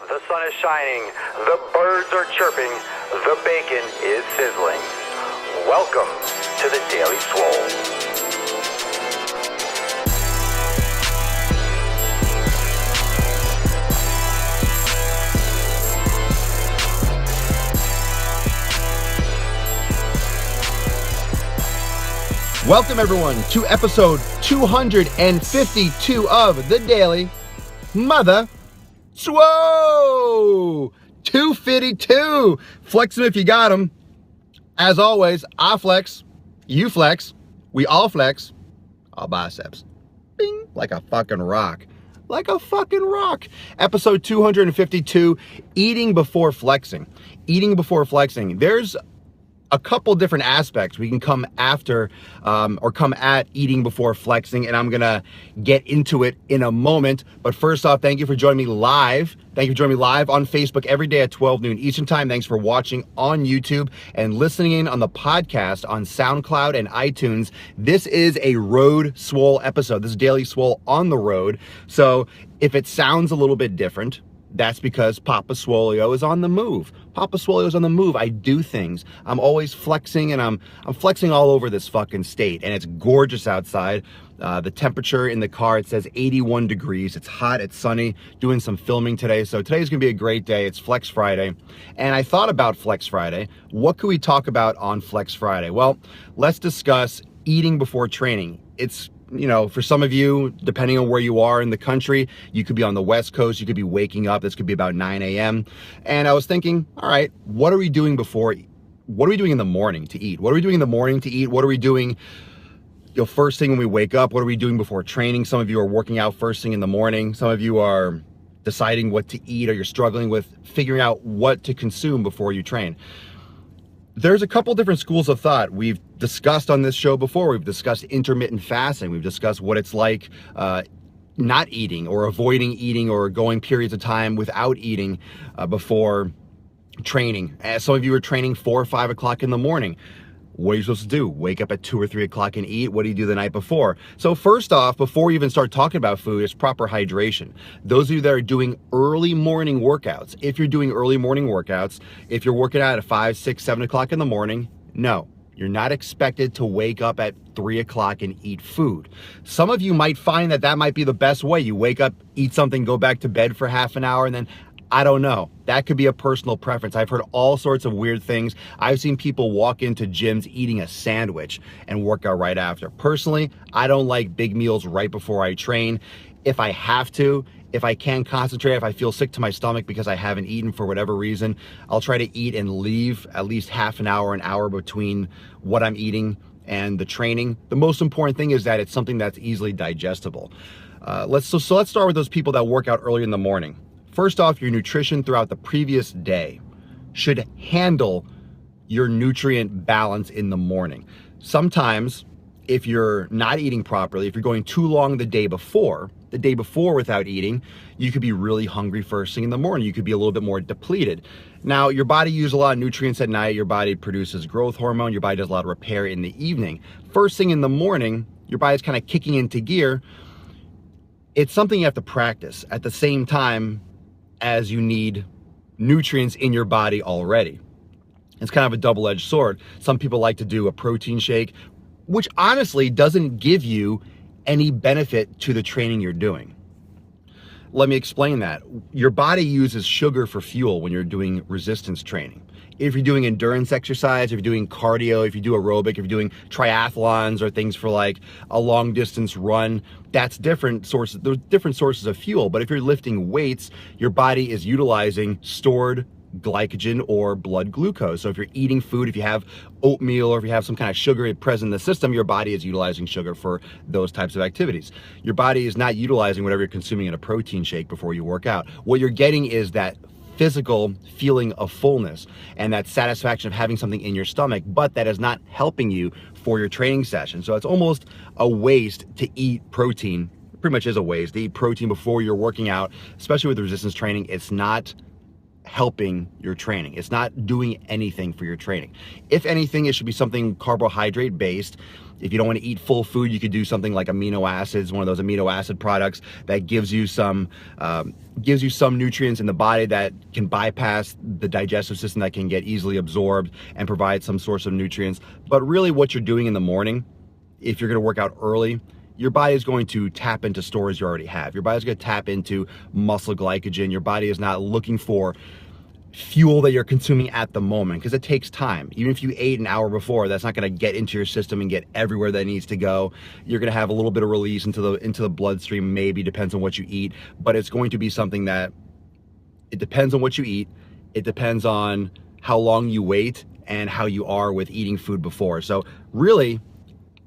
The sun is shining, the birds are chirping, the bacon is sizzling. Welcome to the Daily Swole. Welcome everyone to episode 252 of the Daily Mother Swole. 252. Flex them if you got them. As always, I flex, you flex, we all flex our biceps. Bing, like a fucking rock. Like a fucking rock. Episode 252, eating before flexing. Eating before flexing. There's a couple different aspects we can come after or come at eating before flexing, and I'm gonna get into it in a moment. But first off, thank you for joining me live. Thank you for joining me live on Facebook every day at 12 noon Eastern time. Thanks for watching on YouTube and listening in on the podcast on SoundCloud and iTunes. This is a Road Swole episode. This is Daily Swole on the road. So if it sounds a little bit different, that's because Papa Swolio is on the move. Papa Swolio is on the move. I do things. I'm always flexing, and I'm flexing all over this fucking state, and it's gorgeous outside. The temperature in the car, it says 81 degrees. It's hot, it's sunny, doing some filming today. So today's gonna be a great day. It's Flex Friday. And I thought about Flex Friday. What could we talk about on Flex Friday? Well, let's discuss eating before training. It's, you know, for some of you, depending on where you are in the country, you could be on the West Coast, you could be waking up, this could be about 9 a.m. And I was thinking, all right, what are we doing what are we doing in the morning to eat? What are we doing in the morning to eat? What are we doing, you know, first thing when we wake up? What are we doing before training? Some of you are working out first thing in the morning. Some of you are deciding what to eat, or you're struggling with figuring out what to consume before you train. There's a couple different schools of thought. We've discussed on this show before. We've discussed intermittent fasting. We've discussed what it's like not eating or avoiding eating or going periods of time without eating before training. Some of you are training 4 or 5 o'clock in the morning. What are you supposed to do? Wake up at 2 or 3 o'clock and eat? What do you do the night before? So first off, before we even start talking about food, it's proper hydration. Those of you that are doing early morning workouts, if you're doing early morning workouts, if you're working out at 5, 6, 7 o'clock in the morning, no, you're not expected to wake up at 3 o'clock and eat food. Some of you might find that that might be the best way. You wake up, eat something, go back to bed for half an hour, and then I don't know. That could be a personal preference. I've heard all sorts of weird things. I've seen people walk into gyms eating a sandwich and work out right after. Personally, I don't like big meals right before I train. If I have to, if I can't concentrate, if I feel sick to my stomach because I haven't eaten for whatever reason, I'll try to eat and leave at least half an hour between what I'm eating and the training. The most important thing is that it's something that's easily digestible. Let's start with those people that work out early in the morning. First off, your nutrition throughout the previous day should handle your nutrient balance in the morning. Sometimes, if you're not eating properly, if you're going too long the day before without eating, you could be really hungry first thing in the morning. You could be a little bit more depleted. Now, your body uses a lot of nutrients at night. Your body produces growth hormone. Your body does a lot of repair in the evening. First thing in the morning, your body's kind of kicking into gear. It's something you have to practice at the same time as you need nutrients in your body already. It's kind of a double-edged sword. Some people like to do a protein shake, which honestly doesn't give you any benefit to the training you're doing. Let me explain that. Your body uses sugar for fuel when you're doing resistance training. If you're doing endurance exercise, if you're doing cardio, if you do aerobic, if you're doing triathlons or things for like a long distance run, that's different sources. There's different sources of fuel. But if you're lifting weights, your body is utilizing stored glycogen or blood glucose. So if you're eating food, if you have oatmeal or if you have some kind of sugar present in the system, your body is utilizing sugar for those types of activities. Your body is not utilizing whatever you're consuming in a protein shake before you work out. What you're getting is that physical feeling of fullness and that satisfaction of having something in your stomach, but that is not helping you for your training session. So it's almost a waste to eat protein. It pretty much is a waste to eat protein before you're working out, especially with resistance training. It's not helping your training. It's not doing anything for your training. If anything, it should be something carbohydrate based. If you don't want to eat full food, you could do something like amino acids, one of those amino acid products that gives you some nutrients in the body that can bypass the digestive system, that can get easily absorbed and provide some source of nutrients. But really what you're doing in the morning, if you're going to work out early, your body is going to tap into stores you already have. Your body's going to tap into muscle glycogen. Your body is not looking for fuel that you're consuming at the moment, because it takes time. Even if you ate an hour before, that's not going to get into your system and get everywhere that it needs to go. You're going to have a little bit of release into the bloodstream, maybe, depends on what you eat, but it's going to be something that, it depends on what you eat, it depends on how long you wait and how you are with eating food before. So really,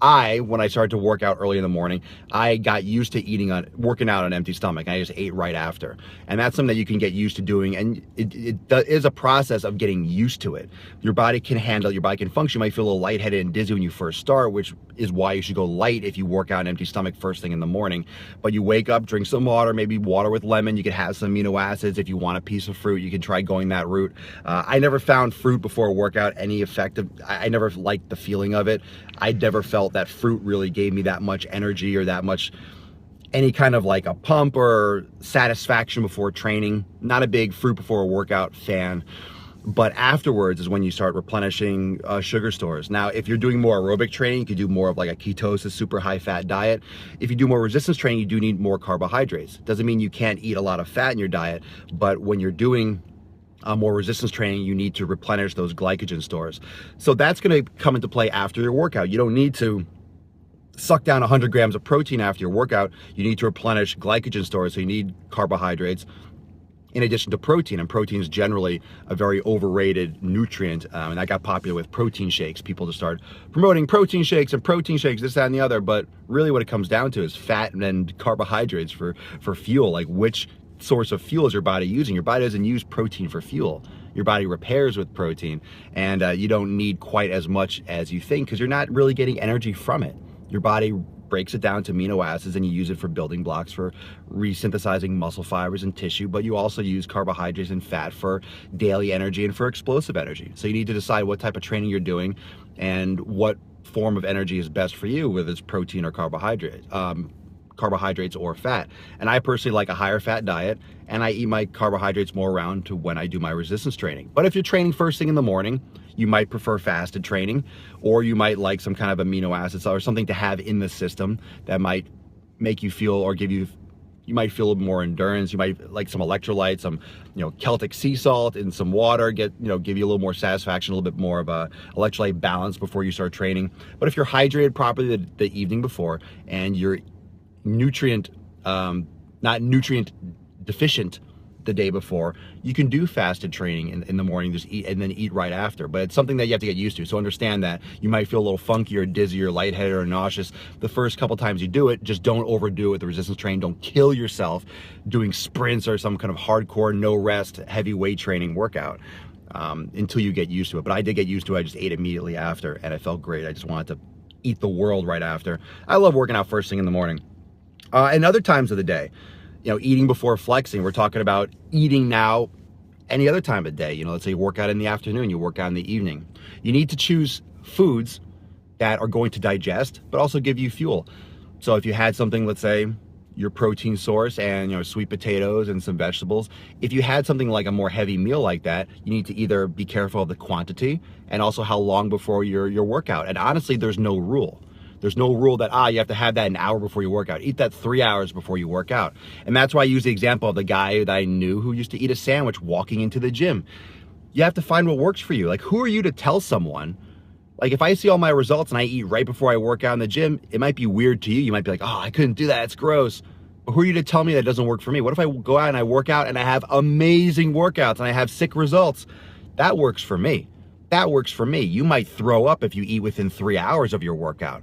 when I started to work out early in the morning, I got used to working out on an empty stomach. I just ate right after. And that's something that you can get used to doing. And it is a process of getting used to it. Your body can handle it, your body can function. You might feel a little lightheaded and dizzy when you first start, which is why you should go light if you work out on an empty stomach first thing in the morning. But you wake up, drink some water, maybe water with lemon. You could have some amino acids. If you want a piece of fruit, you can try going that route. I never found fruit before a workout any effective. I never liked the feeling of it. I never felt that fruit really gave me that much energy or that much, any kind of like a pump or satisfaction before training. Not a big fruit before a workout fan. But afterwards is when you start replenishing sugar stores. Now, if you're doing more aerobic training, you could do more of like a ketosis, super high fat diet. If you do more resistance training, you do need more carbohydrates. Doesn't mean you can't eat a lot of fat in your diet, but when you're doing more resistance training, you need to replenish those glycogen stores. So that's going to come into play after your workout. You don't need to suck down 100 grams of protein after your workout. You need to replenish glycogen stores, so you need carbohydrates in addition to protein. And protein is generally a very overrated nutrient, and that got popular with protein shakes. People just started promoting protein shakes, this, that, and the other. But really what it comes down to is fat and carbohydrates for fuel. Like, which source of fuel is your body using? Your body doesn't use protein for fuel. Your body repairs with protein, and you don't need quite as much as you think, because you're not really getting energy from it. Your body breaks it down to amino acids, and you use it for building blocks, for resynthesizing muscle fibers and tissue, but you also use carbohydrates and fat for daily energy and for explosive energy. So you need to decide what type of training you're doing and what form of energy is best for you, whether it's protein or carbohydrates or fat. And I personally like a higher fat diet, and I eat my carbohydrates more around to when I do my resistance training. But if you're training first thing in the morning, you might prefer fasted training, or you might like some kind of amino acids or something to have in the system that might make you feel, or you might feel a little more endurance. You might like some electrolytes, some Celtic sea salt and some water, give you a little more satisfaction, a little bit more of a electrolyte balance before you start training. But if you're hydrated properly the evening before, and you're not nutrient deficient the day before, you can do fasted training in the morning, just eat and then eat right after. But it's something that you have to get used to. So understand that you might feel a little funky or dizzy or lightheaded or nauseous the first couple times you do it. Just don't overdo it with the resistance training. Don't kill yourself doing sprints or some kind of hardcore, no rest, heavy weight training workout until you get used to it. But I did get used to it. I just ate immediately after, and it felt great. I just wanted to eat the world right after. I love working out first thing in the morning. And other times of the day, eating before flexing. We're talking about eating now any other time of day. Let's say you work out in the afternoon, you work out in the evening. You need to choose foods that are going to digest, but also give you fuel. So if you had something, let's say your protein source and sweet potatoes and some vegetables, if you had something like a more heavy meal like that, you need to either be careful of the quantity and also how long before your workout. And honestly, there's no rule. There's no rule that, you have to have that an hour before you work out. Eat that 3 hours before you work out. And that's why I use the example of the guy that I knew who used to eat a sandwich walking into the gym. You have to find what works for you. Like, who are you to tell someone? Like, if I see all my results and I eat right before I work out in the gym, it might be weird to you. You might be like, I couldn't do that, it's gross. But who are you to tell me that doesn't work for me? What if I go out and I work out and I have amazing workouts and I have sick results? That works for me. That works for me. You might throw up if you eat within 3 hours of your workout.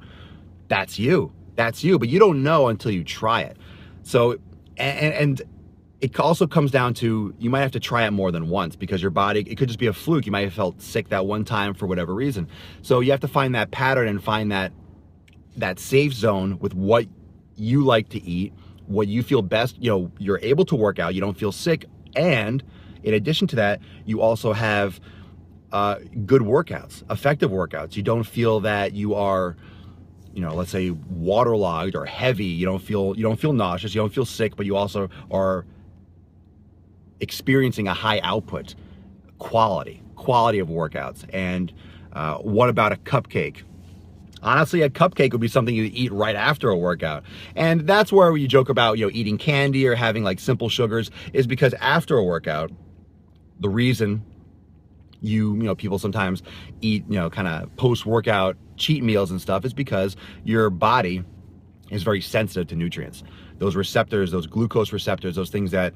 That's you, but you don't know until you try it. So, and it also comes down to, you might have to try it more than once, because your body, it could just be a fluke. You might have felt sick that one time for whatever reason. So you have to find that pattern and find that safe zone with what you like to eat, what you feel best, you're able to work out, you don't feel sick. And in addition to that, you also have good workouts, effective workouts. You don't feel that you are let's say waterlogged or heavy, you don't feel nauseous, you don't feel sick, but you also are experiencing a high output, quality of workouts. And what about a cupcake? Honestly, a cupcake would be something you eat right after a workout. And that's where you joke about, eating candy or having like simple sugars, is because after a workout, the reason people sometimes eat, kind of post-workout cheat meals and stuff is because your body is very sensitive to nutrients. Those receptors, those glucose receptors, those things that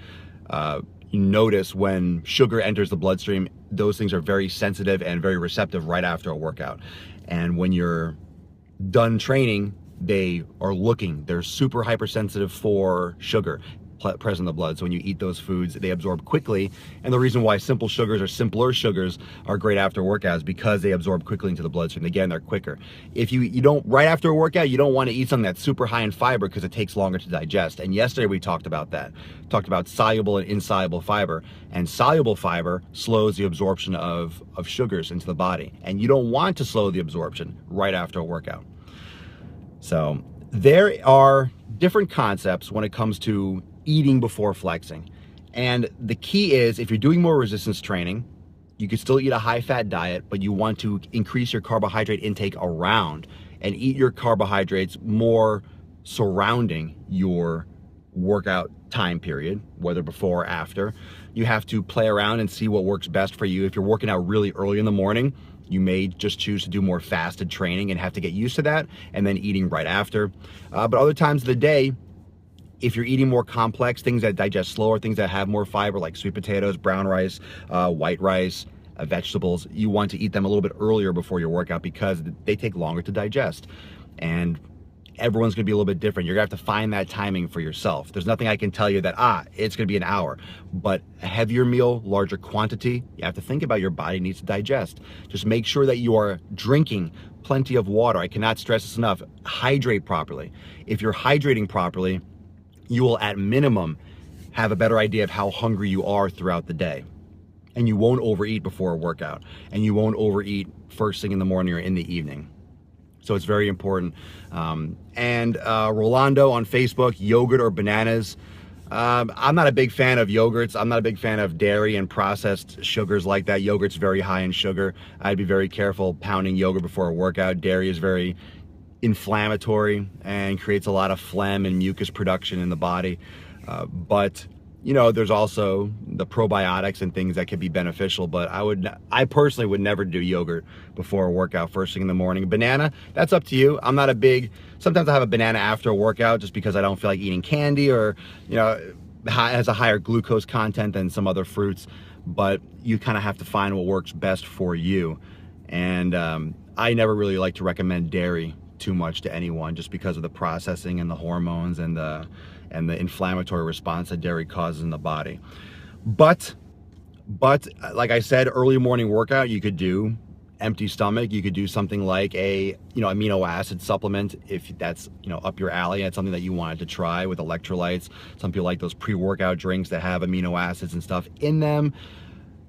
you notice when sugar enters the bloodstream, those things are very sensitive and very receptive right after a workout. And when you're done training, they're super hypersensitive for sugar present in the blood. So when you eat those foods, they absorb quickly. And the reason why simpler sugars are great after workouts, because they absorb quickly into the bloodstream. Again, they're quicker. If you don't, right after a workout, you don't want to eat something that's super high in fiber because it takes longer to digest. And yesterday we talked about that. Talked about soluble and insoluble fiber. And soluble fiber slows the absorption of sugars into the body. And you don't want to slow the absorption right after a workout. So there are different concepts when it comes to eating before flexing. And the key is, if you're doing more resistance training, you can still eat a high-fat diet, but you want to increase your carbohydrate intake around and eat your carbohydrates more surrounding your workout time period, whether before or after. You have to play around and see what works best for you. If you're working out really early in the morning, you may just choose to do more fasted training and have to get used to that, and then eating right after. But other times of the day, if you're eating more complex, things that digest slower, things that have more fiber, like sweet potatoes, brown rice, white rice, vegetables, you want to eat them a little bit earlier before your workout because they take longer to digest. And everyone's gonna be a little bit different. You're gonna have to find that timing for yourself. There's nothing I can tell you that, it's gonna be an hour. But a heavier meal, larger quantity, you have to think about your body needs to digest. Just make sure that you are drinking plenty of water. I cannot stress this enough. Hydrate properly. If you're hydrating properly, you will at minimum have a better idea of how hungry you are throughout the day. And you won't overeat before a workout. And you won't overeat first thing in the morning or in the evening. So it's very important. Rolando on Facebook, yogurt or bananas. I'm not a big fan of yogurts. I'm not a big fan of dairy and processed sugars like that. Yogurt's very high in sugar. I'd be very careful pounding yogurt before a workout. Dairy is very inflammatory and creates a lot of phlegm and mucus production in the body. But there's also the probiotics and things that can be beneficial, but I personally would never do yogurt before a workout first thing in the morning. Banana, that's up to you. I'm not sometimes I have a banana after a workout just because I don't feel like eating candy, or, it has a higher glucose content than some other fruits, but you kind of have to find what works best for you. And I never really like to recommend dairy too much to anyone just because of the processing and the hormones and the inflammatory response that dairy causes in the body. But like I said, early morning workout, you could do empty stomach. You could do something like a amino acid supplement if that's up your alley. That's something that you wanted to try with electrolytes. Some people like those pre-workout drinks that have amino acids and stuff in them.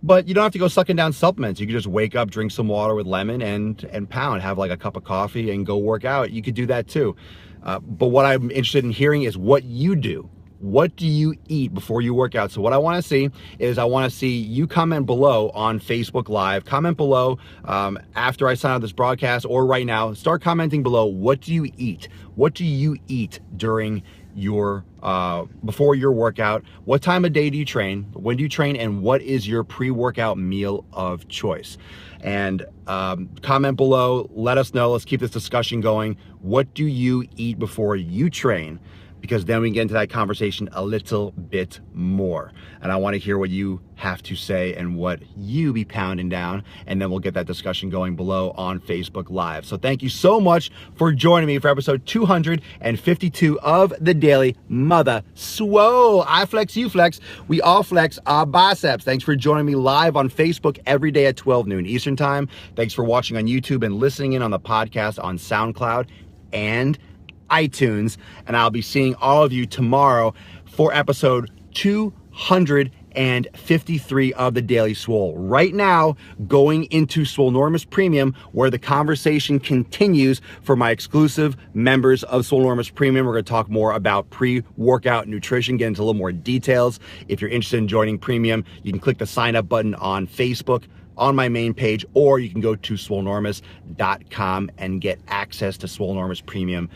But you don't have to go sucking down supplements. You can just wake up, drink some water with lemon and pound, have like a cup of coffee and go work out. You could do that too. But what I'm interested in hearing is what you do. What do you eat before you work out? So what I want to see is you comment below on Facebook Live. Comment below after I sign out this broadcast or right now. Start commenting below. What do you eat? What do you eat during your before your workout? What time of day do you train? When do you train? And what is your pre-workout meal of choice? And comment below, let us know. Let's keep this discussion going. What do you eat before you train? Because then we can get into that conversation a little bit more. And I want to hear what you have to say and what you be pounding down. And then we'll get that discussion going below on Facebook Live. So thank you so much for joining me for episode 252 of The Daily Mother Swole. I flex, you flex. We all flex our biceps. Thanks for joining me live on Facebook every day at 12 noon Eastern time. Thanks for watching on YouTube and listening in on the podcast on SoundCloud and iTunes, and I'll be seeing all of you tomorrow for episode 253 and 53 of the Daily Swole. Right now, going into Swolenormous Premium, where the conversation continues for my exclusive members of Swolenormous Premium. We're going to talk more about pre-workout nutrition, get into a little more details. If you're interested in joining Premium, you can click the sign up button on Facebook on my main page, or you can go to Swolenormous.com and get access to Swolenormous Premium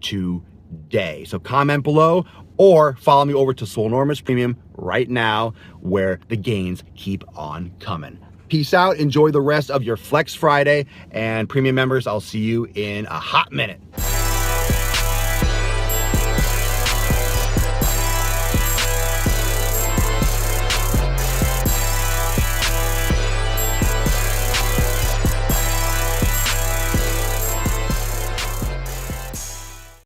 today. So comment below or follow me over to Swolenormous Premium right now, where the gains keep on coming. Peace out. Enjoy the rest of your Flex Friday, and Premium members, I'll see you in a hot minute.